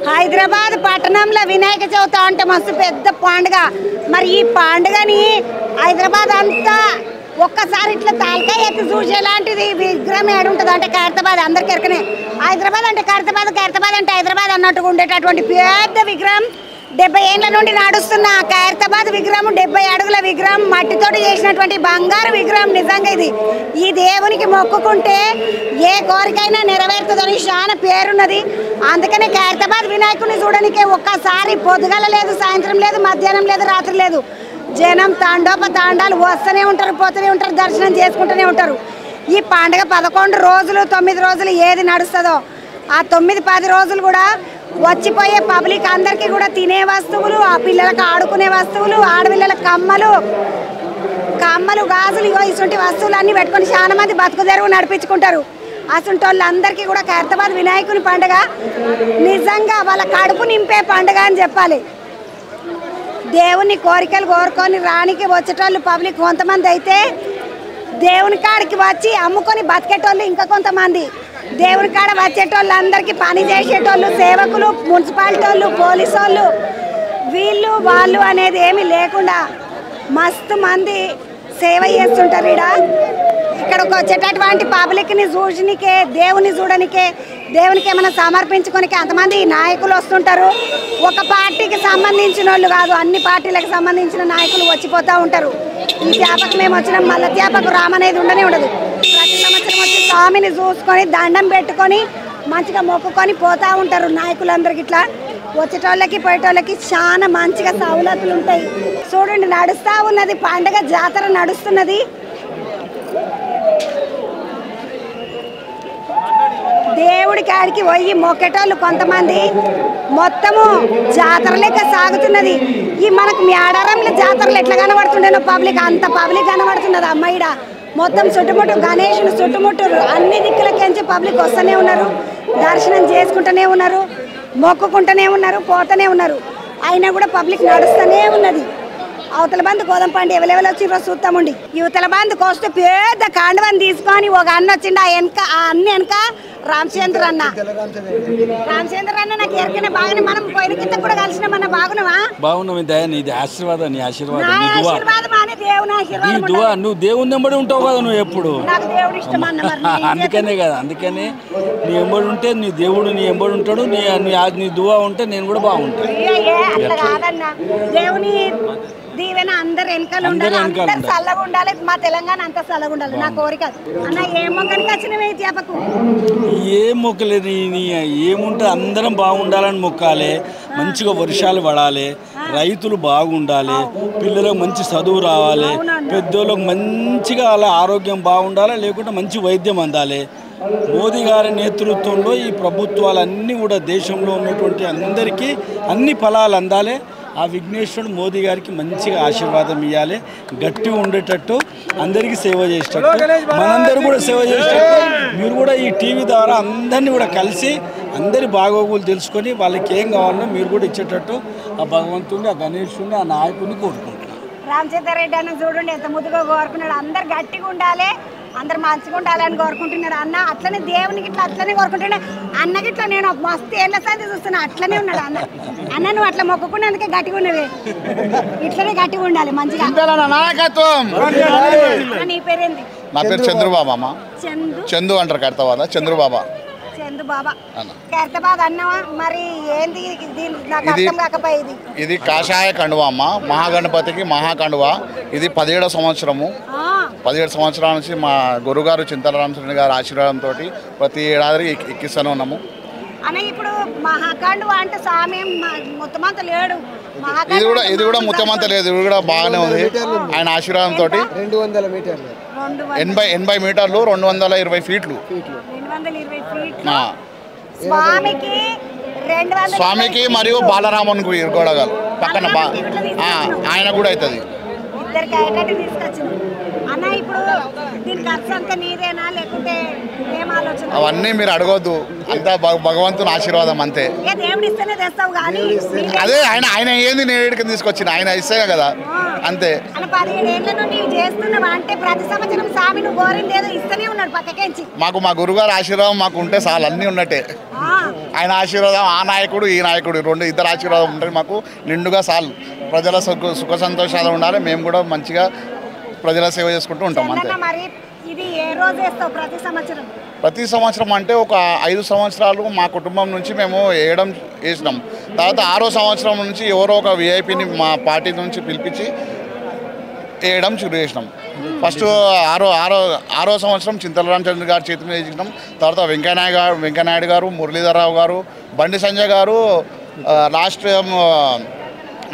హైదరాబాద్ పట్టణంలో వినాయక చవితి అంటే మస్తు పెద్ద పండుగ. మరి ఈ పండుగని హైదరాబాద్ అంతా ఒక్కసారి ఇట్లా తలకాయ ఎత్తి చూసేలాంటిది విగ్రహం ఏడుంటుంది అంటే ఖైరతాబాద్. అందరికీ ఎరకనే హైదరాబాద్ అంటే ఖైరతాబాద్, ఖైరతాబాద్ అంటే హైదరాబాద్ అన్నట్టుగా ఉండేటటువంటి పెద్ద విగ్రహం. 70 ఏళ్ల నుండి నడుస్తున్న ఖైరతాబాద్ విగ్రహం, 70 అడుగుల విగ్రహం, మట్టితోటి చేసినటువంటి బంగారు విగ్రహం. నిజంగా ఈ దేవునికి మొక్కుకుంటే ఏ కోరికైనా నెరవేరుతుందని చాలా పేరున్నది. అందుకనే ఖైరతాబాద్ వినాయకుడిని చూడడానికి ఒక్కసారి పొద్దుగల లేదు, సాయంత్రం లేదు, మధ్యాహ్నం లేదు, రాత్రి లేదు, జనం తాండాలు వస్తూనే ఉంటారు, పోతూనే ఉంటారు, దర్శనం చేసుకుంటూనే ఉంటారు. ఈ పండుగ 11 రోజులు 9 రోజులు ఏది నడుస్తుందో ఆ 9-10 రోజులు కూడా వచ్చిపోయే పబ్లిక్ అందరికీ కూడా తినే వస్తువులు, ఆ పిల్లలకు ఆడుకునే వస్తువులు, ఆడపిల్లలకు కమ్మలు గాజులు ఇటువంటి వస్తువులు అన్నీ పెట్టుకొని చాలా మంది బతుకు తెరువు నడిపించుకుంటారు. అసలు వాళ్ళందరికీ కూడా ఖైరతాబాద్ వినాయకుని పండుగ నిజంగా వాళ్ళ కడుపు నింపే పండుగ అని చెప్పాలి. దేవుని కోరికలు కోరుకొని రానికి వచ్చేటోళ్ళు పబ్లిక్ కొంతమంది అయితే దేవుని కాడికి వచ్చి అమ్ముకొని బతికేటోళ్ళు ఇంకా కొంతమంది. దేవుని కాడ వచ్చేటోళ్ళు అందరికీ పని చేసేటోళ్ళు, సేవకులు, మున్సిపాలిటీ వాళ్ళు, పోలీసు వాళ్ళు, వీళ్ళు వాళ్ళు అనేది ఏమీ లేకుండా మస్తు మంది సేవ చేస్తుంటారు. ఇక్కడికి వచ్చేటటువంటి పబ్లిక్ని చూడనికే, దేవుని చూడనికే, దేవునికి ఏమైనా సమర్పించుకోనికే అంతమంది నాయకులు వస్తుంటారు. ఒక పార్టీకి సంబంధించిన వాళ్ళు కాదు, అన్ని పార్టీలకు సంబంధించిన నాయకులు వచ్చిపోతూ ఉంటారు. ఈ త్యాపకు మేము వచ్చినాం, మళ్ళీ త్యాపకు రామనేది ఉండనే ఉండదు. ప్రతి సంవత్సరం వచ్చి స్వామిని చూసుకొని దండం పెట్టుకొని మంచిగా మొక్కుకొని పోతూ ఉంటారు నాయకులందరికి. ఇట్లా వచ్చేటోళ్ళకి పోయేటోళ్ళకి చాలా మంచిగా సౌలతులు ఉంటాయి. చూడండి, నడుస్తూ ఉన్నది పండగ, జాతర నడుస్తున్నది. దేవుడి కాడికి పోయి మొక్కేటోళ్ళు కొంతమంది మొత్తము జాతర లెక్క సాగుతున్నది. ఈ మనకు మేడారంలో జాతరలు ఎట్లా కనబడుతుండేనో పబ్లిక్ అంత పబ్లిక్ కనబడుతున్నది. అమ్మాయిడ మొత్తం చుట్టుముట్టు గణేషులు చుట్టుముట్టు అన్ని దిక్కులకించి పబ్లిక్ వస్తూనే ఉన్నారు, దర్శనం చేసుకుంటూనే ఉన్నారు, మొక్కుకుంటూనే ఉన్నారు, పోతూనే ఉన్నారు. అయినా కూడా పబ్లిక్ నడుస్తూనే ఉన్నది. అవతల బంధు కోదంపండి ఎవరెవరు వచ్చిర్రో చూస్తామండి. యువతల బంధుకు వస్తే పెద్ద కాండవని తీసుకొని ఒక అన్న వచ్చిండు. ఆ అన్ని వెనక రామచంద్ర అన్న నాకు ఎరికనే బాగానే. మనం పోయిన కింద కూడా కలిసినామన్న. బాగున్నావా? ఆశీర్వాదం దేవుని ఆశీర్వాదం. నువ్వు దేవుని నెంబడి ఉంటావు కదా, నువ్వు ఎప్పుడు అందుకనే కదా. అందుకనే నీ ఎంబడి ఉంటే నీ దేవుడు నీ ఎంబడి ఉంటాడు. నీ దువా ఉంటే నేను కూడా బాగుంటాను. దేవుని దీవెన అందరు వెనకాల ఉండాలి, అందరు చల్లగా ఉండాలి. మా తెలంగాణ అంతా చల్లగా ఉండాలి నా కోరిక. అన్న ఏ మొక్కనికి వచ్చినవే చేపకు ఏం మొక్కలేదు, ఏముంటే అందరం బాగుండాలని మొక్కాలి. మంచిగా వర్షాలు పడాలి, రైతులు బాగుండాలి, పిల్లలకు మంచి చదువు రావాలి, పెద్దోళ్ళకు మంచిగా అలా ఆరోగ్యం బాగుండాలి, లేకుంటే మంచి వైద్యం అందాలి. మోదీ గారి నేతృత్వంలో ఈ ప్రభుత్వాలన్నీ కూడా దేశంలో ఉన్నటువంటి అందరికీ అన్ని ఫలాలు అందాలి. ఆ విఘ్నేశ్వరుడు మోదీ గారికి మంచిగా ఆశీర్వాదం ఇవ్వాలి. గట్టిగా ఉండేటట్టు అందరికీ సేవ చేసేటట్టు, మనందరూ కూడా సేవ చేసేటట్టు మీరు కూడా ఈ టీవీ ద్వారా అందరినీ కూడా కలిసి అందరి బాగోగులు తెలుసుకొని వాళ్ళకి ఏం కావాలో మీరు కూడా ఇచ్చేటట్టు ఆ భగవంతుడిని, ఆ గణేశుడిని, ఆ నాయకుడిని కోరుకుంటున్నాను. రామచంద్రారెడ్డి అన్న చూడండి ఎంత ముద్దుగా కోరుకున్నాడు. అందరు గట్టిగా ఉండాలి, అందరు మంచిగా ఉండాలని కోరుకుంటున్నాడు అన్న. అట్లనే దేవునికి ఇట్లా అట్లనే కోరుకుంటున్నాడు అన్నకి. ఇట్లా నేను మస్తు ఏళ్ళ సంది చూస్తున్నా, అట్లనే ఉన్నాడు అన్న. అన్న నువ్వు అట్లా మొక్కుకున్నందుకే గట్టిగా ఉన్నవి, ఇట్లనే గట్టిగా ఉండాలి మంచిగా. నీ పేరేంది? నా పేరు చంద్రబాబు అమ్మ. చందు అంటారు ఖైరతాబాద్, చంద్రబాబా. చంద్రబాబా ఖైరతాబాద్ అన్నవా? మరి ఏంది ఇది కాషాయ కండువా అమ్మ, మహాగణపతికి మహాకండువా. ఇది 17వ సంవత్సరము. 17 సంవత్సరాల నుంచి మా గురుగారు చింతల రామచంద్ర గారి ఆశీర్వాదంతో ప్రతి ఏడాది ఎక్కిస్తూనే ఉన్నాము. ఇప్పుడు మహాకండువా అంటే స్వామి మొత్తమంతా లేడు, ఇది కూడా ముత్తమంత లేదు, ఇది కూడా బాగానే ఉంది. ఆయన ఆశీర్వాదంతో 200 మీటర్లు 80 మీటర్లు 220 ఫీట్లు. స్వామికి మరియు బాలరామునికి ఇరుగోడగాలు పక్కన ఆయన కూడా అవుతుంది. అన్న ఇప్పుడు దీని ఖర్చు అంతా నీదేనా లేకుంటే ఏం ఆలోచన? అవన్నీ మీరు అడగొద్దు, అంతా భగవంతుని ఆశీర్వాదం అంతే. దేవుడు ఇస్తేనే తెస్తావు కానీ అదే ఆయన ఏంది నేను తీసుకొచ్చిన ఆయన ఇస్తే కదా అంతే. అలా 17 ఏళ్ల నుండి చేస్తున్నావా అంటే ప్రతి సంవత్సరం స్వామి నువ్వు కోరింది ఏదో ఇస్తూనే ఉన్నాడు పక్కకేంచి. మాకు మా గురుగారు ఆశీర్వాదం మాకు ఉంటే చాలు, అన్నీ ఉన్నట్టే. ఆయన ఆశీర్వాదం, ఆ నాయకుడు ఈ నాయకుడు ఇద్దరు ఆశీర్వాదం ఉంటుంది మాకు నిండుగా చాలు. ప్రజల సుఖ సంతోషాలు ఉండాలి, మేము కూడా మంచిగా ప్రజల సేవ చేసుకుంటూ ఉంటాం అంతే. మరి ఇది ఏ రోజు వేస్తావు ప్రతి సంవత్సరం? ప్రతి సంవత్సరం అంటే ఒక 5 సంవత్సరాలు మా కుటుంబం నుంచి మేము వేసినాం. తర్వాత 6వ సంవత్సరం నుంచి ఎవరో ఒక విఐపిని మా పార్టీ నుంచి పిలిపించి వేయడం షురు చేసినాం. ఫస్ట్ ఆరో సంవత్సరం చింతల రామచంద్ర గారి చేతి మీద వేసినాం. తర్వాత వెంకయ్యనాయుడు గారు, మురళీధరరావు గారు, బండి సంజయ్ గారు లాస్ట్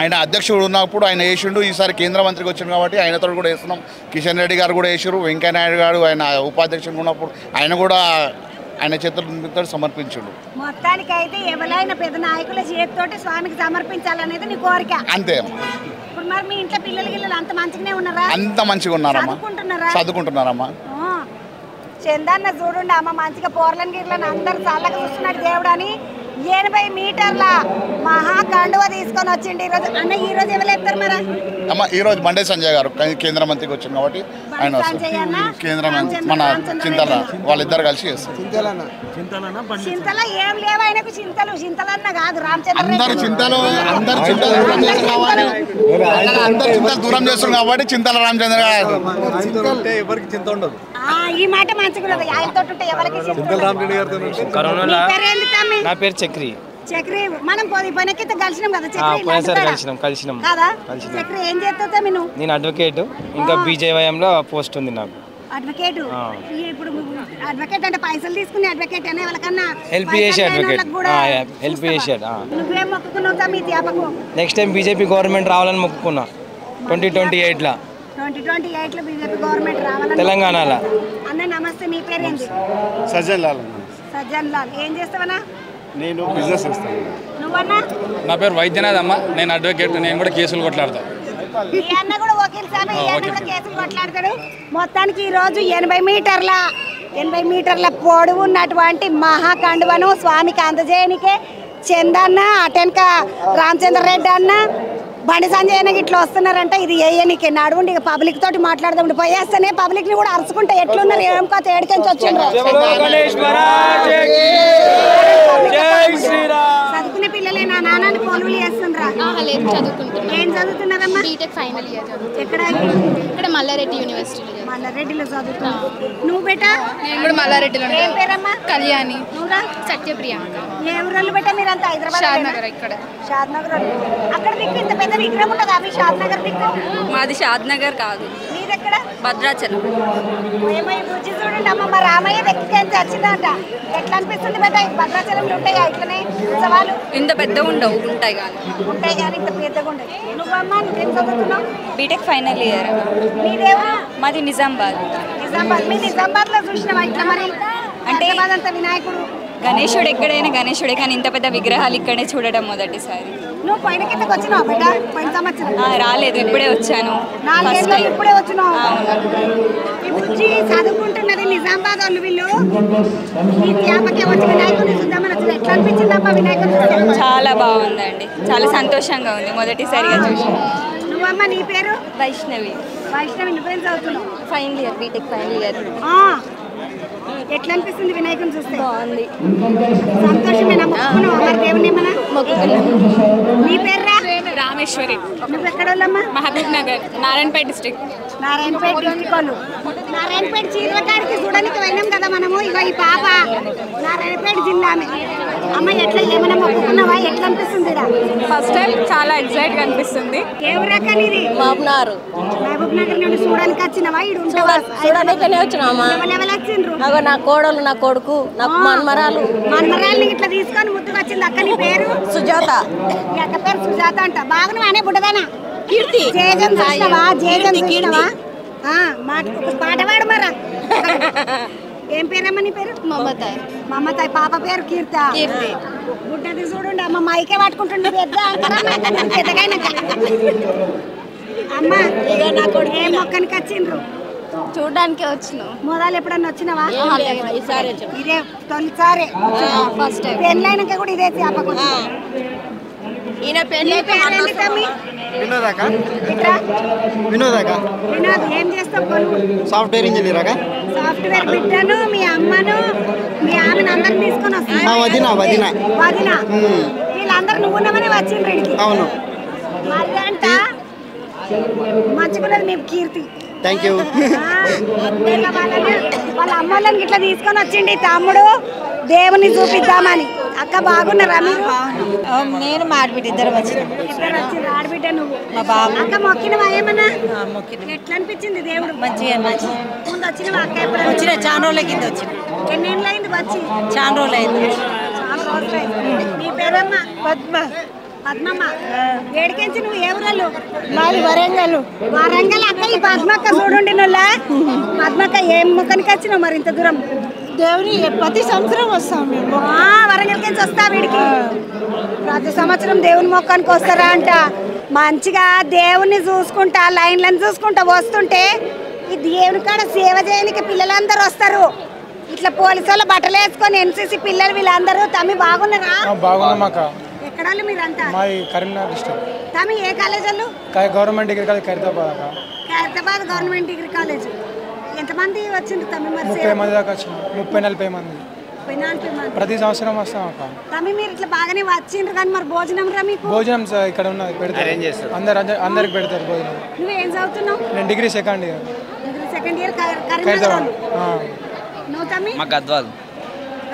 ఆయన అధ్యక్షుడు ఉన్నప్పుడు ఆయన వేసిండు. ఈసారి కేంద్ర మంత్రికి వచ్చిండు కాబట్టి ఆయనతో కూడా వేస్తున్నాం. కిషన్ రెడ్డి గారు కూడా వేసారు. వెంకయ్యనాయుడు గారు ఆయన ఉపాధ్యక్షుడు ఉన్నప్పుడు ఆయన కూడా ఆయన చేతులతో సమర్పించుడు. మొత్తానికి అయితే ఎవరైనా పెద్ద నాయకుల చేతితోటి స్వామికి సమర్పించాలనేది నీ కోరిక అంతే. ఇప్పుడు మరి మీ ఇంట్లో పిల్లలు అంత మంచిగానే ఉన్నారా? అంత మంచిగా ఉన్నారమ్మా, చదువుకుంటున్నారమ్మా. చందన్న చూడండి అమ్మ మంచిగా పోర్లని గిట్లని అందరు చల్లగా చూస్తున్నాడు దేవుడు అని 80 మీటర్ల మహాకండువ తీసుకొని వచ్చిండి ఈరోజు. అన్న ఈ రోజు ఎవరు ఎత్తారు మరి? అమ్మ ఈరోజు బండి సంజయ్ గారు కేంద్ర మంత్రికి వచ్చింది కాబట్టి ఆయన కేంద్ర మంత్రి మన చింతల వాళ్ళిద్దరు కలిసి చేస్తారు. చింతల ఏం లేవు ఆయనకు చింతలన్న కాదు రామచంద్ర అందరు చింతలు దూరం చేస్తున్నారు కాబట్టి చింతల రామచంద్ర గారు. ఈ మాట మంచిగా ఆయనతో ఉంటే ఎవరికి నా పేరు చక్రి. మనం పనికితో కలిసినాం కదా కలిసినాం కదా. చక్రి ఏం చేస్తావు మీరు? నేను అడ్వకేట్, ఇంకా బీజేవైఎంలో పోస్ట్ ఉంది నాకు. అడ్వకేట్ ఇప్పుడు అడ్వకేట్ అంటే పైసలు తీసుకుని అడ్వకేట్ అనే వాళ్ళకన్నా హెల్ప్ చేసే అడ్వకేట్. నువ్వేం మొక్కుకున్నావు మీ త్యాపకు? నెక్స్ట్ టైం బీజేపీ గవర్నమెంట్ రావాలని మొక్కుకున్నా 2028లో. 2028లో బీజేపీ గవర్నమెంట్ రావాలని తెలంగాణలో. అన్న నమస్తే, మీ పేరు ఏంటి? సజ్జన్ లాల్. ఏం చేస్తావన్నా? నేను బిజినెస్ చేస్తాను. నువ్వన్నా? నా పేరు వైద్యనాథ్ అమ్మ, నేను అడ్వకేట్, నేను కూడా కేసులు కొట్లాడతా. ఈ అన్న కూడా వకీల్ సాబ్, ఈ అన్న కూడా కేసులు కొట్లాడతాడు. మొత్తానికి ఈ రోజు 80 మీటర్ల పొడవు ఉన్నటువంటి మహాకండువను స్వామికి అందజేయనికే చందన్న, అటెనక రామచంద్ర రెడ్డి అన్న, బండి సంజయ్ అన్న ఇట్లా వస్తున్నారంటే ఇది వేయనికే. నడువుండి పబ్లిక్ తోటి మాట్లాడదాం. పోయేస్తేనే పబ్లిక్ ని కూడా అరుచుకుంటే ఎట్లున్నారు ఏం కాదు ఏడికెంచి వచ్చిండ్రు. చదువుకునే పిల్లలే నా నాన్నని కొలువులు చేస్తుండ్రా? ఏం చదువుతున్నారమ్మా? BTech final year. ఎక్కడ? ఇక్కడ మల్లారెడ్డి యూనివర్సిటీ. మల్లారెడ్డిలో చదువుతున్నావు నువ్వు బేటా? నేను కూడా మల్లారెడ్డిలో. ఏం పేరమ్మా? కళ్యాణి. నువ్వురా? సత్యప్రియాంక. ఏ ఊరోళ్ళు బేటా మీరంతా? హైదరాబాద్. షాద్నగర్. ఇక్కడ షాద్నగర్. అక్కడ మీకు ఇంత పెద్ద విగ్రహం ఉండదా మీ షాద్నగర్ మీకు? మాది షాద్నగర్ కాదు, మీదెక్కడ? భద్రాచలం. ఏమై రుచి చూడండి అమ్మ, మా రామయ్య వ్యక్తికి వచ్చిందంట. ఎట్లా అనిపిస్తుంది బేటా? భద్రాచలంలో ఉంటాయా ఇట్లనే ఉత్సవాలు? ఇంత పెద్దగా ఉండవు, ఉంటాయి కానీ ఇంత పెద్దగా ఉంటాయి. నువ్వమ్మా నువ్వేం చదువుతున్నావు? B Tech final year. మీదేవా? మాది నిజామాబాద్. మీ నిజామాబాద్లో చూసినావా ఇట్లా మరి? అంటే అంత వినాయకుడు గణేశుడు ఎక్కడైనా గణేశుడే, కానీ ఇంత పెద్ద విగ్రహాలు ఇక్కడే చూడడం మొదటిసారి. నువ్వు పైన కిందకి వచ్చినావు బేటా? పోయిన సంవత్సరం రాలేదు, ఇప్పుడే వచ్చాను. 4 ఏళ్ళలో ఇప్పుడే వచ్చినావు. ఈ బుజ్జి చదువుకుంటున్నది నిజామాబాద్ వాళ్ళు. వీళ్ళు ఈ త్యాపకే వచ్చి వినాయకుడిని చూద్దామని వచ్చి ఎట్లా అనిపించింది అమ్మ వినాయకుడు? చాలా బాగుందండి, చాలా సంతోషంగా ఉంది మొదటిసారిగా చూసి. నువ్వమ్మ నీ పేరు? వైష్ణవి. నువ్వేం చదువుతున్నావు? Final year, BTech final year. ఎట్లా అనిపిస్తుంది వినాయకుని చూస్తే? బాగుంది, సంతోషమేనా? మొక్కుకున్నావా మరి దేవుని ఏమన్నా? మొక్కుకున్నాను. నీ పేర్రా? రామేశ్వరి. నువ్వు ఎక్కడ వాళ్ళమ్మా? మహబూబ్ నగర్, నారాయణపేట డిస్ట్రిక్ట్. నారాయణపేట డిస్ట్రిక్ట్ వాళ్ళు. నారాయణపేట చీరలకాడికి చూడడానికి వెళ్ళాం కదా మనము. ఇక ఈ పాప నారాయణపేట జిల్లామే. అమ్మ ఎట్లా ఏమైనా మొక్కుకున్నావా? ఎట్లా అనిపిస్తుంది? ఫస్ట్ టైం చాలా ఎక్సైట్ గా అనిపిస్తుంది. ఏ ఊరక్క నీది? మహబూబ్ నగర్. మహబూబ్ నగర్ నుండి చూడడానికి వచ్చినవా? చూడడానికనే వచ్చినామా? ఎవరు వచ్చిండ్రు? నా కోడలు, నా కొడుకు, నాకు మనమరాల్ని ఇట్లా తీసుకొని ముద్దుకు వచ్చింది. అక్క నీ పేరు? సుజాత. ఈ అక్క పేరు సుజాత అంట. బాగున్నావా అనే బుడ్డదానా? కీర్తి. జేజం చూసినావా? జేజం చూసినావా? ఒక పాట పాడు మరా. ఏం పేరమ్మా నీ పేరు? మమతాయ్. మమతాయ్. పాప పేరు కీర్తి. బుడ్డది చూడండి అమ్మ, మైకే పట్టుకుంటుండే పెద్ద పెద్దగైనాక. అమ్మ ఏ మొక్కనికి వచ్చిండ్రు? చూడడానికి వచ్చినావు. మొదలు ఎప్పుడన్నా వచ్చినావా? ఇదే తొలిసారే. First time. పెళ్ళైనాక కూడా ఇదే జ్ఞాపకం. ఈయన పెళ్ళి వినోద్ ఏం చేస్తావు? సాఫ్ట్వేర్ ఇంజనీర్ అక్క. సాఫ్ట్వేర్ బిడ్డను మీ అమ్మను మీ ఆమెను అందరిని తీసుకొని వస్తాను. వదిన వీళ్ళందరూ నువ్వు ఉన్నామని వచ్చిండ్రు ఇక్కడికి. అవును. మరి అంట మంచిగున్నది మీ కీర్తి. Thank you. వాళ్ళ అమ్మోళ్ళని ఇట్లా తీసుకొని వచ్చిండి తమ్ముడు దేవుని చూపిద్దామని. అక్క బాగున్నారా మీరు? నేను మా ఆడబిడ్డ ఇద్దరు వచ్చింది. ఇద్దరు వచ్చిండ్రు. ఆడబిడ్డ నువ్వు. మా బాబు. అక్క మొక్కినవా ఏమన్నా? ఎట్లా అనిపించింది దేవుడు? మంచిగా ముందు వచ్చినవా అక్క? ఎప్పుడు వచ్చిన చాలా రోజుల కింద వచ్చిన. ఎన్నేళ్ళు అయింది వచ్చి? చాలా రోజులు అయింది. చాలా రోజులు అయింది. నీ పేరమ్మా? పద్మ. పద్మమ్మ. ఏడికెంచి నువ్వు ఏ ఊరలు? మాది వరంగల్. వరంగల్. అక్క ఈ పద్మక్క చూడండి నువ్వుల. పద్మక్క ఏం ముఖానికి వచ్చినావు మరి ఇంత దూరం? దేవుని ప్రతి సంవత్సరం వస్తాం మేము. వరంగల్కి వస్తా వీడికి. ప్రతి సంవత్సరం దేవుని మొక్కానికి వస్తారా అంట. మంచిగా దేవుణ్ణి చూసుకుంటా లైన్లను చూసుకుంటా వస్తుంటే ఈ దేవుని కాడ సేవ చేయడానికి పిల్లలందరూ వస్తారు. ఇట్లా పోలీసు వాళ్ళు బట్టలు వేసుకొని ఎన్సీసీ పిల్లలు వీళ్ళందరూ. తమ్మి బాగున్నారా? బాగున్నామక్క. ఎక్కడ మీరంతా? మాది కరీంనగర్ డిస్ట్రిక్ట్. తమ్మి ఏ కాలేజ్ వాళ్ళు? గవర్నమెంట్ డిగ్రీ కాలేజ్ ఖైరతాబాద్ అక్క. Khairatabad government degree college. ఎంతమంది వచ్చిండ్రు తమ్మి? మరి 30 మంది దాకా వచ్చిన. 30-40 మంది 40 మంది ప్రతి సంవత్సరం వస్తాం అక్క. తమ్మి మీరు ఇట్లా బాగానే వచ్చిండ్రు కానీ మరి భోజనం రా మీకు? భోజనం ఇక్కడ ఉన్నది పెడతారు. అందరికి పెడతారు భోజనం. నువ్వేం చదువుతున్నావు? నేను degree second year. Degree second year Karimnagar. నువ్వు తమ్మి? మా గద్వాలు.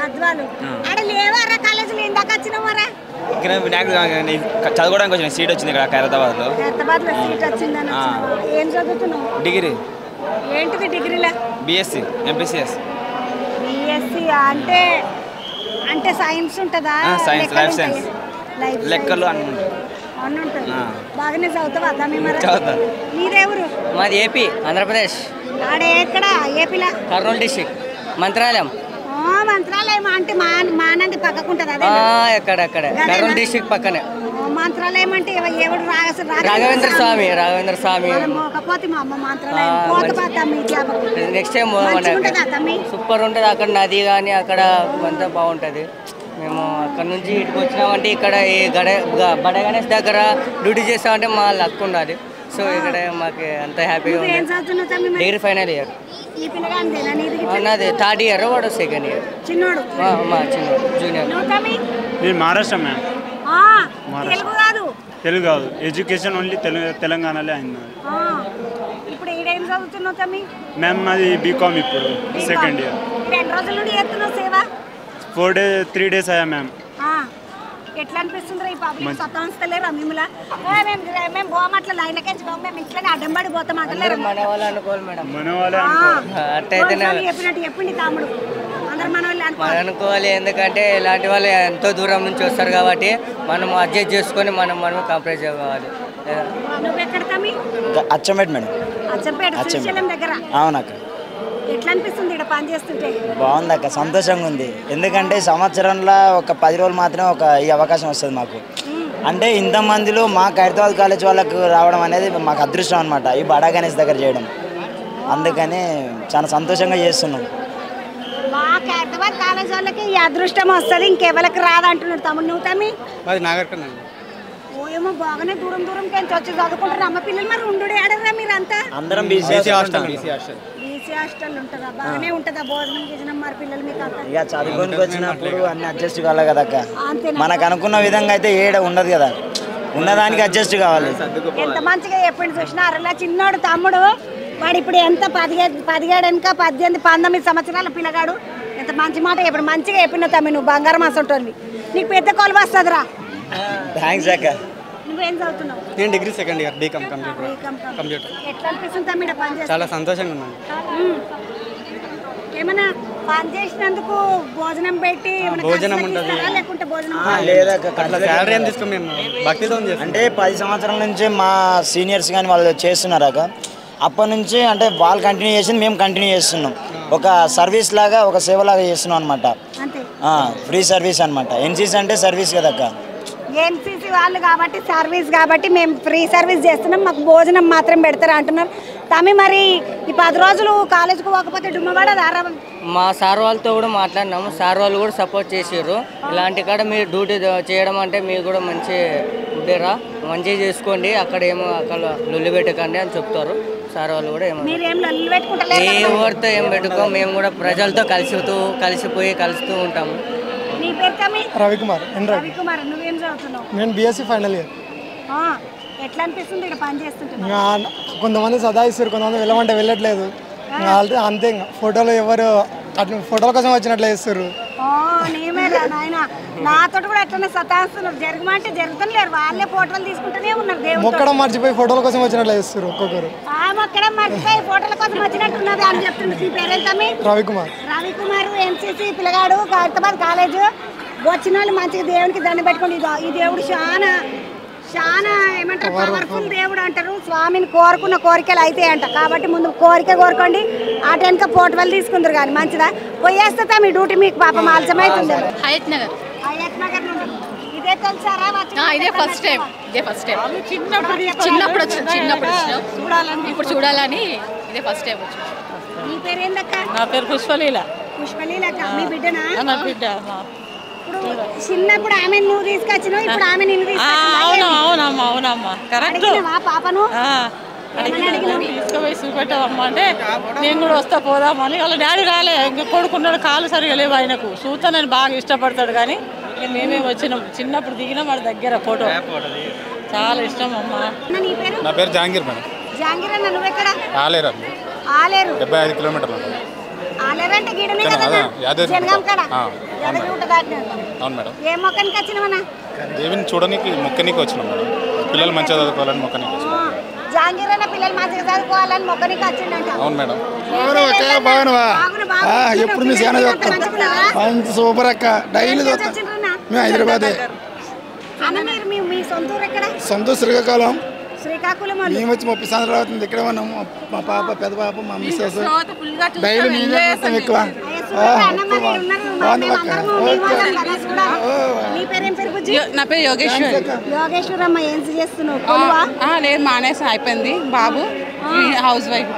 గద్వాలు. ఆడ లేవారా కాలేజీలో? ఇందాక వచ్చినావారా? ఇక్కడ వినాయకుడు చదువుకోవడానికి వచ్చిన సీట్ వచ్చింది ఇక్కడ ఖైరతాబాద్లో. హైదరాబాద్లో సీట్ వచ్చిందని వచ్చినావా? ఏం చదువుతున్నావు? డిగ్రీ. ఏంటిది డిగ్రీలా? BSc MPCS. బిఎస్సి అంటే అంటే సైన్స్ ఉంటుందా? సైన్స్, లైఫ్ సైన్స్, లెక్కలు అన్నీ ఉంటుంది. బాగానే చదువుతావా తమ్మి మరి? చదువుతా. మీరెవరు? మాది ఏపీ ఆంధ్రప్రదేశ్. ఆడే ఎక్కడ? ఏపీలా? కర్నూలు డిస్ట్రిక్ట్ మంత్రాలయం. మంత్రాలయం అంటే మానంది పక్కకుంటది అదే. ఎక్కడక్కడ కర్నూలు డిస్ట్రిక్ట్ పక్కనే. మంత్రాలయం అంటే ఎవడు? రాఘవేంద్ర స్వామి. రాఘవేంద్ర స్వామి. పోకపోతే మా అమ్మ మంత్రాలయం పోతా. నెక్స్ట్ టైం సూపర్ ఉంటుంది. అక్కడ నది కానీ అక్కడ అంతా బాగుంటుంది. మేము అక్కడ నుంచి ఇటుకు వచ్చినామంటే ఇక్కడ ఈ బడ గణేష్ దగ్గర డ్యూటీ చేస్తామంటే మా లక్ ఉండాలి. సో ఇక్కడ మాకు అంత హ్యాపీగా ఉంది. Degree final year. నాది థర్డ్ ఇయర్, వాడు సెకండ్ ఇయర్. చిన్నోడు మా చిన్నోడు జూనియర్. నేను మహారాష్ట్ర మ్యామ్. తెలుగు కాదు, ఎడ్యుకేషన్ ఓన్లీ తెలంగాణలో అయింది. ఇప్పుడు ఏం చదువుతున్నావు తమ్మి? మ్యామ్ నాది బీకామ్ ఇప్పుడు సెకండ్ ఇయర్. ఎన్ని రోజుల నుండి చేస్తున్నావు సేవ? 3 days అయ్యా మ్యామ్. ఎట్లా అనిపిస్తుంది? ఈ పబ్లిక్ సతాంస్తలేరా మిమ్మల్ని? మేము పోమట్ల లైన్లకెంచి పోము, మేము ఇంట్లోనే అడ్డంబడి పోతాం అంటలేరు. మన వాళ్ళు అనుకోవాలి మేడం. మన వాళ్ళే చెప్పినట్టు చెప్పింది తమ్ముడు. అందరు మన వాళ్ళు అనుకోవాలి. ఎందుకంటే ఇలాంటి వాళ్ళు ఎంతో దూరం నుంచి వస్తారు కాబట్టి మనం అడ్జస్ట్ చేసుకొని మనమే కాంప్రమైజ్ అవ్వాలి. నువ్వు ఎక్కడ తమ్మి? అచ్చంపేట మేడం. అచ్చంపేట శ్రీశైలం దగ్గర. అవునక్క. ఎట్లా అనిపిస్తుంది ఇక్కడ పని చేస్తుంటే? బాగుందక్క, సంతోషంగా ఉంది. ఎందుకంటే సంవత్సరంలో ఒక 10 రోజులు మాత్రమే ఈ అవకాశం వస్తుంది మాకు. అంటే ఇంతమందిలో మా ఖైరతాబాద్ కాలేజ్ వాళ్ళకు రావడం అనేది మాకు అదృష్టం అనమాట, ఈ బడా గణేష్ దగ్గర చేయడం. అందుకని చాలా సంతోషంగా చేస్తున్నాం. మా ఖైరతాబాద్ కాలేజ్ వాళ్ళకి ఈ అదృష్టం వస్తుంది, ఇంకెవరికి రాదంటున్నాడు తమ్ముడు. నువ్వు తమ్మి? మాది నాగర్కర్నూలు. ఏమో బాగానే దూరం కెంచి వచ్చి చదువుకుంటారు. అమ్మ పిల్లలు మరి ఉండు ఆడరా మీరంతా? అందరం బీసీ హాస్టల్ ఉంటుందా? బాగానే ఉంటుందా భోజనం గిజనం మరి పిల్లలు మీకు? ఇక చదువుకోనికి వచ్చినప్పుడు అన్ని అడ్జస్ట్ కావాలి కదా అక్క. మనకు అనుకున్న విధంగా అయితే ఏడ ఉండదు కదా, ఉన్నదానికి అడ్జస్ట్ కావాలి. ఎంత మంచిగా ఎప్పుడు చూసినారు ఇలా చిన్నోడు తమ్ముడు. వాడు ఇప్పుడు ఎంత 17 ఇంకా 18 19 సంవత్సరాల పిల్లగాడు. ఎంత మంచి మాట ఇప్పుడు మంచిగా చెప్పిన తమ్మి. నువ్వు బంగారం అసంటోనివి, నీకు పెద్ద కొలువు వస్తుందిరా. థ్యాంక్స్ అక్క. నువ్వేం చదువుతున్నావు? నేను degree second year BCom computer. ఎట్లా అనిపిస్తుంది తమ్మి పని చేస్తా? చాలా సంతోషంగా ఉన్నాను. ఏమన్నా పని చేసినందుకు భోజనం పెట్టి భోజనం ఉంటుంది లేకుంటే భోజనం శాలరీ ఏం తీసుకో, మేము భక్తితో అంటే 10 సంవత్సరాల నుంచి మా సీనియర్స్ కానీ వాళ్ళు చేస్తున్నారాక. అప్పటి నుంచి అంటే వాళ్ళు కంటిన్యూ చేసి మేము కంటిన్యూ చేస్తున్నాం. ఒక సర్వీస్ లాగా, ఒక సేవలాగా చేస్తున్నాం అనమాట. ఫ్రీ సర్వీస్ అనమాట. ఎన్సీసీ అంటే సర్వీస్ కదక్క. ఎన్సీసీ వాళ్ళు కాబట్టి సర్వీస్ కాబట్టి మేము ఫ్రీ సర్వీస్ చేస్తున్నాం. మాకు భోజనం మాత్రం పెడతారు అంటున్నారు. తమ్మి మరి ఈ 10 రోజులు కాలేజీకి పోకపోతే డుమ్మబడదా? మా సార్ వాళ్ళతో కూడా మాట్లాడినాము. సార్ వాళ్ళు కూడా సపోర్ట్ చేసారు. ఇలాంటి కాడ మీరు డ్యూటీ చేయడం అంటే మీరు కూడా మంచి ఉండేరా, మంచిగా చేసుకోండి, అక్కడ లొల్లి పెట్టకండి అని చెప్తారు సార్ వాళ్ళు కూడా. ఎవరితో ఏం పెట్టుకో, మేము కూడా ప్రజలతో కలిసిపోయి కలుస్తూ ఉంటాము. రవికుమార్. రవికుమార్, నువ్వేం చదువుతున్నావు? నేను బీఎస్సీ ఫైనల్ ఇయర్. ఎట్లా అనిపిస్తుంది ఇక్కడ పని చేస్తుంటున్నా? కొంతమంది సదాయిస్తారు, కొంతమంది వెళ్ళమంటే వెళ్ళట్లేదు. అంతే ఫోటోలు ఎవరు ఫోటోల కోసం వచ్చినట్లు చేస్తారు. నాతో కూడా అట్లనే సతాయిస్తున్నారు. జరగమంటే జరుగుతలేరు, వాళ్ళే ఫోటోలు తీసుకుంటూనే ఉన్నారు. దేవుడు మొక్కడం మర్చిపోయి ఫోటోల కోసం వచ్చినట్లు చేస్తారు ఒక్కొక్కరు. మొక్కడం మర్చిపోయి ఫోటోల కోసం వచ్చినట్టున్నది అని చెప్తుంది. మీ పేరేంటమ్మి? రవికుమార్. రవికుమార్ ఎన్సీసీ పిల్లగాడు, హైదరాబాద్ కాలేజ్. వచ్చిన వాళ్ళు మంచిగా దేవునికి దండం పెట్టుకోండి. ఈ దేవుడు చాలా ఏమంటారు, పవర్ఫుల్ దేవుడు అంటారు. స్వామిని కోరుకున్న కోరికలు అయితే అంట. కాబట్టి ముందు కోరిక కోరుకోండి, అటు వెనక ఫోటోలు తీసుకుందరు. కానీ మంచిదా పోయేస్తా మీ డ్యూటీ, మీకు పాపం ఆలస్యమవుతుంది. హయత్ నగర్. హయత్ నగర్ నుండి ఇదే తెలుసారా? ఇదే ఫస్ట్ టైం. చిన్నప్పుడు వచ్చినాం చూడాలని, ఇప్పుడు చూడాలని ఇదే ఫస్ట్ టైం వచ్చి. మీ పేరేందక్క? నా పేరు పుష్పలీల. పుష్పలీలక్క, మీ బిడ్డనా? నా బిడ్డ. ఇప్పుడు చిన్నప్పుడు ఆమె నువ్వు తీసుకొచ్చినావు, ఇప్పుడు ఆమె నిన్ను అవునమ్మా కరెక్ట్. పాపను తీసుకుపోయి చూపెట్టావమ్మా అంటే నేను కూడా వస్తా పోదామని. వాళ్ళ డాడీ రాలే, ఇంకా కొడుకున్నాడు, కాలు సరిగా లేవు ఆయనకు. చూస్తా నేను బాగా ఇష్టపడతాడు కానీ మేమే వచ్చినాం. చిన్నప్పుడు దిగినాం వాడి దగ్గర ఫోటో, చాలా ఇష్టం అమ్మా. నా పేరు జాంగీర్ మేడం. జాంగీర్ అన్న, నువ్వెక్కడ? ఆలేరు. ఆలేరు 75 కిలోమీటర్లు. ఆలేరంటే గిడనే కదా, జనగాం కాడ. అవును మేడం. ఏ మొక్కనికి వచ్చినావన్నా? దేవిని చూడడానికి మొక్కనికి వచ్చినాం మేడం. పిల్లలు మంచిగా చదువుకోవాలని మొక్కనికి వచ్చినాం. జాంగీర్ అన్న పిల్లలు మంచిగా చదువుకోవాలని మొక్కనికి వచ్చిందంట. అవును మేడం. ఎప్పుడు మీ సేన మంచి సూపర్ అక్క. డైలీ మేము హైదరాబాద్. మీ సొంత ఊరు ఎక్కడ? సొంత శ్రీకాకుళం. శ్రీకాకుళం. మేము వచ్చి 30 సంవత్సరాలు అవుతుంది ఇక్కడ ఉన్నాము. మా పాప, పెద్ద పాప, మా మిస్సెస్ డైలీ మేమే వస్తాం ఎక్కువ. నా పేరు యోగేశ్వర్. యోగేశ్వరమ్మ, ఏం చేస్తున్నావు? లేదు, మానేసి అయిపోయింది. బాబు హౌస్ వైఫ్.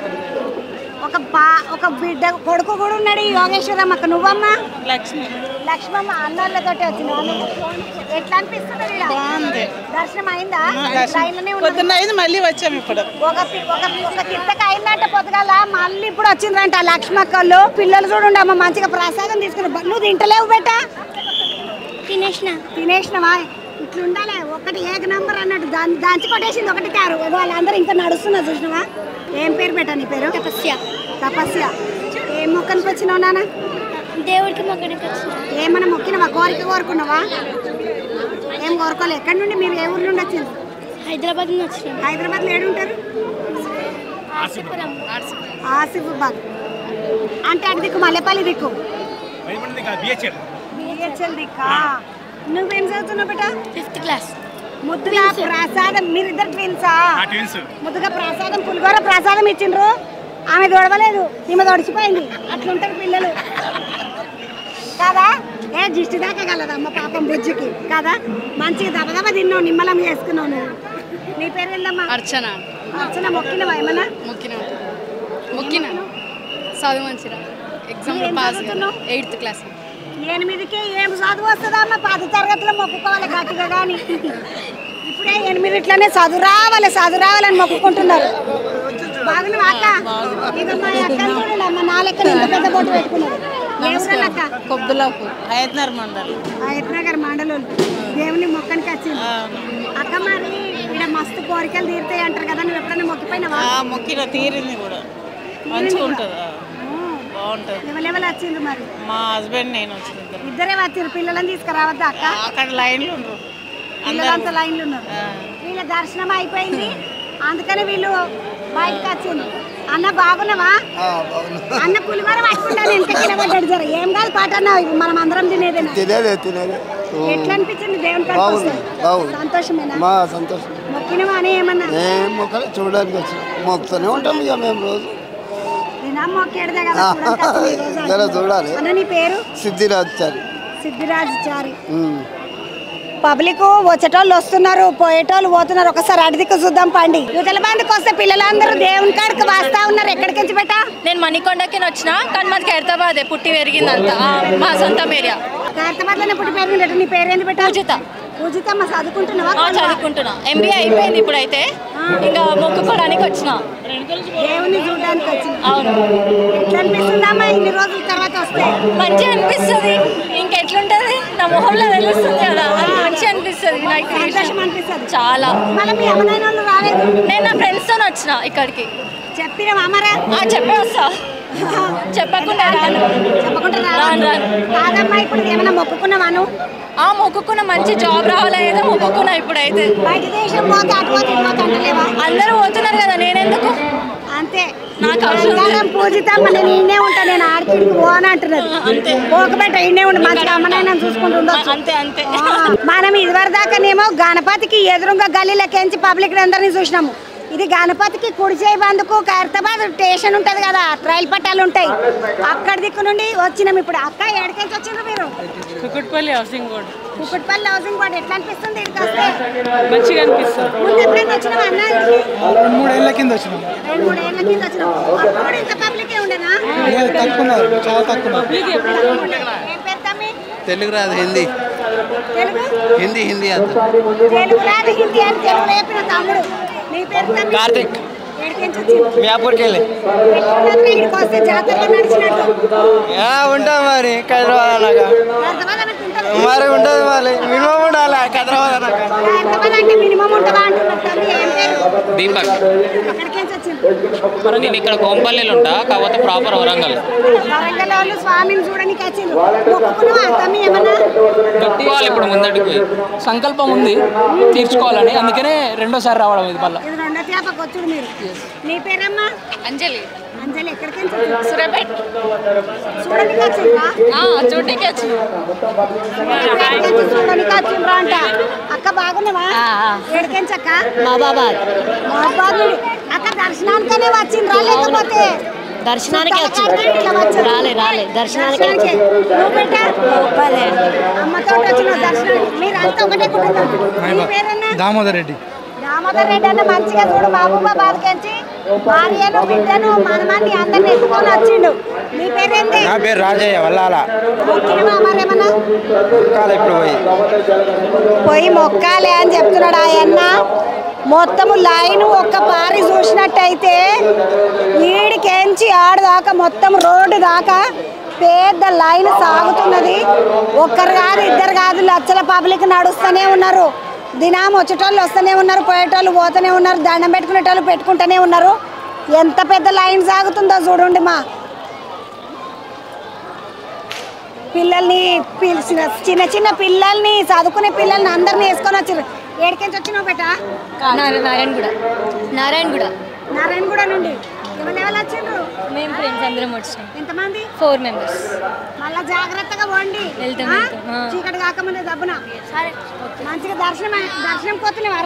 ఒక బిడ్డ కొడుకు కూడా ఉన్నాడు ఈ యోగేశ్వరమ్మకు. నువ్వమ్మా? లక్ష్మి. లక్ష్మమ్మ, అన్నోళ్ళతోటి వచ్చిన ఎట్లా అనిపిస్తుంది? దర్శనం అయిందా? పొద్దున్న అయింది, మళ్ళీ వచ్చాము ఇప్పుడు. ఒక కిందకి అయిందంటే పొద్దుగాల, మళ్ళీ ఇప్పుడు వచ్చిందంట లక్ష్మక్కళ్ళు. పిల్లలు చూడండి అమ్మ, మంచిగా ప్రసాదం తీసుకుని. నువ్వు తింటలేవు బెట్ట? తినేసినవా? ఇట్లా ఉండాలి, ఒకటి ఏక నంబర్ అన్నట్టు దంచి కొట్టేసింది. ఒకటి కారు, వాళ్ళందరూ ఇంకా నడుస్తున్నా చూసినవా? ఏం పేరు పెట్టా నీ పేరు? తపస్య. తపస్య. ఏం మొక్కనికి వచ్చినావు నాన్న? దేవుడికి మొక్కనికి వచ్చిన. ఏమన్నా మొక్కినవా? కోరిక కోరుకున్నావా? ఏం కోరుకోవాలి? ఎక్కడి నుండి మీరు? ఏ ఊరు నుండి వచ్చింది? హైదరాబాద్ నుంచి వచ్చిన. హైదరాబాద్లో ఏడుంటారు? ఆసిఫాబాద్ అంటే అటు దిక్కు, మల్లెపల్లి దిక్కు. బిహెచ్ఎల్ దిక్కా. నువ్వేం చదువుతున్నావు బిడ్డ? 5th class. ముద్దుగా ప్రసాదం, మీరిద్దరు ట్విన్సా? ముద్దుగా ప్రసాదం, పులిగోర ప్రసాదం ఇచ్చిండ్రు. ఆమె దొడవలేదు, ఈమె దొడిచిపోయింది. అట్లుంటారు పిల్లలు కదా. ఏ దిష్టి దాకా కలదమ్మ పాపం బుజ్జికి కదా. మంచిగా దబదబ తిన్నావు, నిమ్మలం చేసుకున్నావు. నువ్వు నీ పేరు ఏందమ్మా? అర్చన. అర్చన, మొక్కినవా ఏమన్నా? మొక్కిన చదువు మంచిగా. Exam pass. 8th class. 8కే ఏం చదువు వస్తుందా అమ్మ? 10 తరగతిలో మొక్కుకోవాలి గట్టిగా. కానీ ఇప్పుడే 8 ఇట్లనే చదువు రావాలని మొక్కుకుంటున్నారు. బాగున్నావా అక్క? ఇక మా అక్కని చూడండి అమ్మ, నా లెక్క ఇంత పెద్ద బొట్టు పెట్టుకున్నారు. ఎవరక్క? కొబ్బులాపూర్, హయత్నగర్ మండలం. హయత్నగర్ మండలం దేవుని మొక్కనికి వచ్చింది అక్క. మరి ఇక్కడ మస్తు కోరికలు తీరుతాయి అంటారు కదా, నువ్వు ఎప్పుడైనా మొక్కిపోయినావా? మొక్కిన తీరింది కూడా, మంచిగా ఉంటుంది, బాగుంటుంది. ఎవరెవరు వచ్చిండ్రు మరి? మా హస్బెండ్, నేను వచ్చింది. ఇద్దరే వచ్చిండ్రు. పిల్లలని తీసుకురావద్దా అక్క? అక్కడ లైన్లు ఉండరు, పిల్లలంతా లైన్లు ఉన్నారు. వీళ్ళ దర్శనం అయిపోయింది, అందుకని వీళ్ళు బయటకు వచ్చింది. అన్న బాగున్నావా? అన్న పులిహోర పట్టుకుంటాను, ఎంత కిలబడ్డాడు జర. ఏం కాదు పాట అన్న, మనం అందరం తినేదేనా? ఎట్లా అనిపించింది దేవుని కాడ? సంతోషమేనా? సంతోషం. మొక్కినవా అని ఏమన్నా? చూడడానికి వచ్చిన మొక్కుతూనే ఉంటాం ఇక మేము రోజు. మొక్కేడదే కదా చూడాలి. అన్న నీ పేరు? సిద్ధిరాజాచారి. సిద్ధిరాజాచారి. పబ్లిక్ వచ్చేటోళ్ళు వస్తున్నారు, పోయేటోళ్ళు పోతున్నారు. ఒకసారి అడిదికి చూద్దాం పండి. యువతల బందికి వస్తే పిల్లలందరూ దేవుని కాడికి వస్తా ఉన్నారు. ఎక్కడికి పెట్టా? నేను మణికొండకి వచ్చిన, కానీ మాది ఖైరతాబాదే, పుట్టి పెరిగిందంతా మా సొంతం ఏరియా. ఖైరతాబాద్ లోనే పుట్టి పెరిగిందట. నీ పేరేంది పెట్టా? పూజిత. పూజితమ్మ చదువుకుంటున్నావా? చదువుకుంటున్నా. MBA అయిపోయింది ఇప్పుడైతే. ఇంకా మొక్కుకోవడానికి వచ్చిన, దేవుని చూడడానికి వచ్చిన. అవును. ఎట్లా అనిపిస్తుందమ్మా ఇన్ని రోజుల తర్వాత వస్తే? మంచిగా అనిపిస్తుంది. ఇంకెట్లుంటది, నా మొహంలో తెలుస్తుంది కదా, మంచిగా అనిపిస్తుంది. నాకు సంతోషం అనిపిస్తుంది చాలా. మళ్ళీ మీ అమ్మనాయన వాళ్ళు రాలేదు? నేను నా ఫ్రెండ్స్తో వచ్చిన ఇక్కడికి. చెప్పిన అమ్మరా? చెప్పే వస్తా, చెప్పకుండా రాను. రాను. కాదమ్మా, ఇప్పుడు ఏమైనా మొక్కుకున్నావాను? మొక్కుకున్న మంచి జాబ్ రావాలేదో మొక్కుకున్నా. ఇప్పుడైతే బయట దేశం పోతే అటుపోతే అంటలేవా? అందరూ పోతున్నారు కదా, నేనెందుకు? అంతే. నాకు అవసరం పూజితమ్మ నేను ఈయనే ఉంటా, నేను ఆడికి పోని అంటున్నది. అంతే. పోకబెట్ట ఈయనే ఉండి మంచిగా అమ్మనైనా చూసుకుంటుండొచ్చు. అంతే అంతే. మనం ఇదివరకు దాకానేమో గణపతికి ఎదురుగా గల్లీలకెంచి పబ్లిక్ అందరినీ చూసినాము. ఇది గణపతికి కుడి చేయి బందుకు ఖైరతాబాద్ స్టేషన్ ఉంటది కదా, రైలు పట్టాలు ఉంటాయి, అక్కడ దిక్కు నుండి వచ్చినాం. ఇప్పుడు అక్క ఎక్కడికి వచ్చిండ్రు మీరు? Kukatpally housing board. Kukatpally housing board. ఎట్లా అనిపిస్తుంది ఇక్కడికి వస్తే? మంచిగా అనిపిస్తుంది. ముందు ఎప్పుడైనా వచ్చినావా అన్న? 2-3 ఏళ్ళ కింద వచ్చినాం. 2-3 ఏళ్ళ కింద వచ్చినాం. అప్పుడు ఇంత పబ్లిక్ ఉండేనా? తక్కువ, చాలా తక్కువ. ఏం పేరు తమ్మి? తెలుగు రాదు, హిందీ. తెలుగు? హిందీ అంత. తెలుగు రాదు, హిందీ అని తెలుగు రేపిన తమ్ముడు. నీ పేరు తమ్మి? కార్తిక్. ఎక్కడికి వచ్చింది? మియాపూర్కి వెళ్ళి. ఇక్కడికి వస్తే జాతరలో నడిచినట్టు ఉంటాం మరి హైదరాబాద్ అన్నాక. మరి ఉంటుంది మరి మినిమం ఉండాలి హైదరాబాద్ అన్నాక. ఖైరతాబాద్ అంటే మినిమం ఉంటుందా అంటున్నారు. తమ్మి ఏం పేరు? దీపక్. ఎక్కడికి వచ్చింది? నేను ఇక్కడ కోంపల్లిలో ఉంటా, కాకపోతే ప్రాపర్ వరంగల్. వరంగల్ వాళ్ళు స్వామిని చూడడానికి వచ్చింది. మొక్కుకున్నావా తమ్మి ఏమన్నా? మొక్కుకోవాలి ఇప్పుడు ముందటికి. సంకల్పం ఉంది తీర్చుకోవాలని, అందుకనే రెండోసారి రావడం ఇది మళ్ళీ. ఇది రెండో చేపకు వచ్చుడు మీరు. నీ పేరమ్మా? అంజలి. అంజలి ఎక్కడికి వచ్చింది? సూర్యాపేట. చూడడానికి వచ్చిందా? చూడడానికి వచ్చింది. చూడడానికి వచ్చిండ్రా అంట. అక్క బాగున్నావా? ఎక్కడికి అక్క? మహాబాద్. మహాబాద్ నుండి. అక్క దర్శనానికనే వచ్చిండ్రా లేకపోతే దర్శనానికి రాలే దర్శనానికి అమ్మతో వచ్చిన దర్శనానికి. మీరంతా ఒకటే కుటుంబం. మీ పేరన్నా? దామోదర్ రెడ్డి. దామోదర్ రెడ్డి అన్న మంచిగా చూడు, మహబూబాబాద్ నుంచి భార్యను బిడ్డను మనమాన్ని అందరిని ఎత్తుకొని వచ్చిండు. నీ పేరేంటి? నా పేరు రాజయ్య వల్లాల. మొక్కినవా మరేమన్నా? ఇప్పుడు పోయి మొక్కాలే అని చెప్తున్నాడు ఆయన. మొత్తము లైన్ ఒక్క పారి చూసినట్టయితే ఈడికెంచి ఆడదాకా మొత్తం రోడ్డు దాకా పెద్ద లైన్ సాగుతున్నది. ఒక్కరు కాదు, ఇద్దరు కాదు, లక్షల పబ్లిక్ నడుస్తూనే ఉన్నారు. దినం వచ్చేటోళ్ళు వస్తూనే ఉన్నారు, పోయేటోళ్ళు పోతూనే ఉన్నారు, దండం పెట్టుకునేటోళ్ళు పెట్టుకుంటూనే ఉన్నారు. ఎంత పెద్ద లైన్ సాగుతుందో చూడండి. మా పిల్లల్ని పిలిచిన చిన్న చిన్న పిల్లల్ని, చదువుకునే పిల్లల్ని అందరినీ వేసుకొని వచ్చారు. ఏడికెంచి వచ్చినావు బేట? నారాయణగూడ నుండి. ఎవరు వచ్చిండ్రు? మేము ఫ్రెండ్స్ అందరం వచ్చినాం. ఎంతమంది? 4 members. మళ్ళా జాగ్రత్తగా పోండి, చీకటి కాకముందే దబ్బున. మంచిగా దర్శనం పోతున్నావా?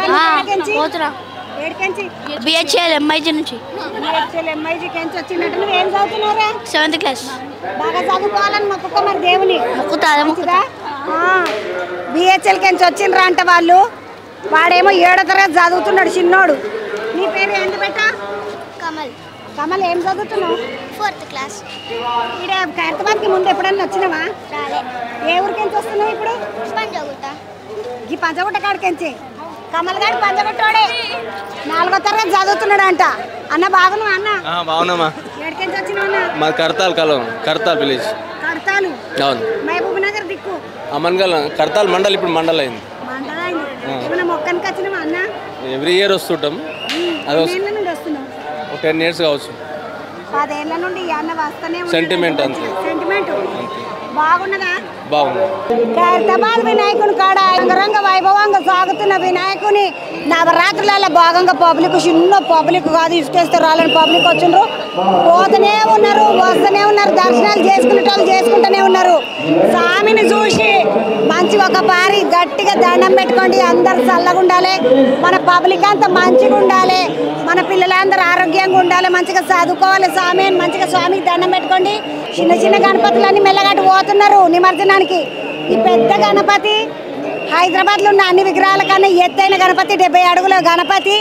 ఏడికెంచి? BHL MIG నుంచి. BHL MIG కెంచి వచ్చినట్టు. నువ్వు ఏం చదువుతున్నారా? 7th class. బాగా చదువుకోవాలని మొక్కుకో మరి దేవుని. మొక్కుతా. BHL కెంచి వచ్చిండ్రా అంట వాళ్ళు. వాడేమో 7వ తరగతి చదువుతున్నాడు చిన్నోడు. నీ పేరు ఏంటి బెట్ట? కమల్. కమల్ ఏం చదువుతున్నావు? 4th class. ఇక్కడ ఖైరతాబాద్కి ముందు ఎప్పుడన్నా వచ్చినావా? ఏ ఊరికెంచి వస్తున్నావు ఇప్పుడు? పంజాగుట్ట. ఈ పంచగుట్ట కాడికెంచి. కమల్ గారు పంచగుట్టోడే, 4వ తరగతి చదువుతున్నాడు అంట. అన్న బాగున్నావా? అన్న బాగున్నామా? ఎక్కడికెంచి వచ్చినావు అన్న? మా కర్తాల్ విలేజ్. కడతాలు. అవును. మహబూబ్ నగర్ దిక్కు. అమన్గల్ కర్తాల్ మండల్, ఇప్పుడు మండల్ అయింది. ఏమైనా మొక్కనికి వచ్చినావా అన్న? ఎవ్రీ ఇయర్ వస్తుంటాం. అది 10 ఏళ్ళ నుండి వస్తున్నావు? 10 years కావచ్చు. 10 ఏళ్ళ నుండి ఈ అన్న వస్తూనే సెంటిమెంట్ అంతే. సెంటిమెంట్ బాగున్నదా? బాగుంది. ఖైరతాబాద్ వినాయకుని కాడ అంగరంగ వైభవంగా సాగుతున్న వినాయకుని నవరాత్రులలో భాగంగా పబ్లిక్, చిన్న పబ్లిక్ కాదు, ఇసుకేస్తే రాలని పబ్లిక్ వచ్చిండ్రు. పోతూనే ఉన్నారు, వస్తూనే ఉన్నారు, దర్శనాలు చేసుకునేటోళ్ళు చేసుకుంటూనే ఉన్నారు. స్వామిని చూసి మంచి ఒక పారి గట్టిగా దండం పెట్టుకోండి. అందరు చల్లగా ఉండాలి, మన పబ్లిక్ అంతా మంచిగా ఉండాలి, మన పిల్లలందరూ ఆరోగ్యంగా ఉండాలి, మంచిగా చదువుకోవాలి. స్వామి మంచిగా స్వామికి దండం పెట్టుకోండి. చిన్న చిన్న గణపతులన్నీ మెల్లగట్టు పోతున్నారు నిమజ్జనానికి. ఈ పెద్ద గణపతి హైదరాబాద్లో ఉన్న అన్ని విగ్రహాల కన్నా ఎత్తైన గణపతి 70 అడుగుల గణపతి.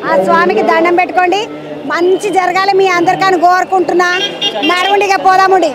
ఆ స్వామికి దండం పెట్టుకోండి. మంచి జరగాలి మీ అందరికని కోరుకుంటున్నా. నడుముండిగా పోదాముండి.